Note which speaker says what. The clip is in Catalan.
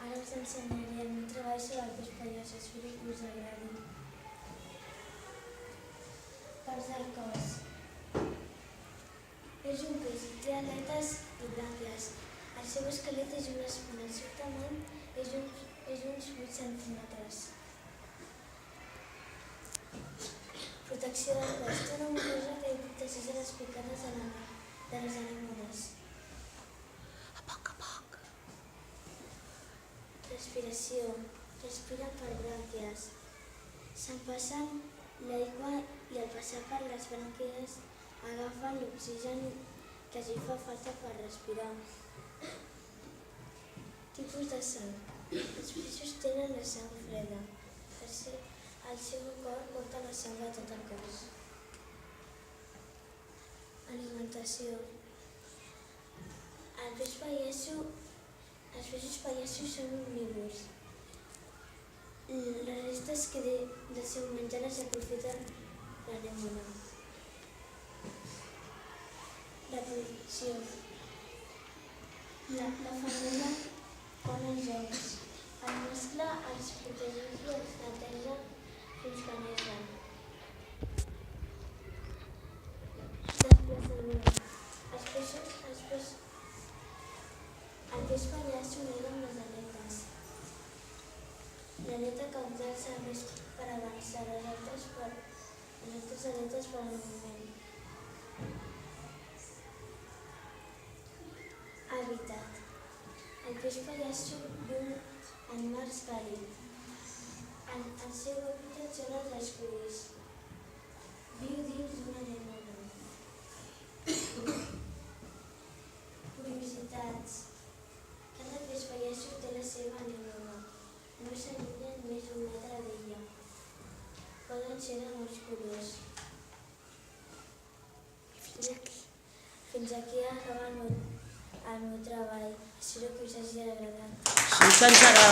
Speaker 1: Ara us ensenyaré el meu treball sobre el peix pallasso, espero que us agradi. Parts del cos. És un peix, té aletes i brànquies. El seu esquelet és una espina, el seu tamany és uns 8 centímetres. Protecció del cos. Té una mucosa que protegeix les picades de les anemones. Respiració. Respira per brànquies. S'empassen l'aigua i al passar per les brànquies agafen l'oxigen que els fa falta per respirar. Tipus de sang. Els peixos tenen la sang freda. El seu cor porta la sang a tot el cos. Alimentació. Els peixos pallassos són omnívors. Les restes que del seu menjar les aprofita l'anemona. Reproducció. La femella pon els ous. El mascle els protegeix i els neteja fins que neixen. Desplaçament. El peix pallasso neda amb les aletes. L'aleta caudal serveix per avançar, les altres aletes per al moviment. Hàbitat. El peix pallasso viu en mars càlids. El seu hàbitat són els esculls. Viu dins d'una anemona. Curiositats. Cada peix pallasso té la seva anemona. No s'allunyen més d'un metre d'ella. Poden ser de molts colors. Fins aquí acaba el meu treball. Espero que us hagi agradat.
Speaker 2: Sí que ens agrada.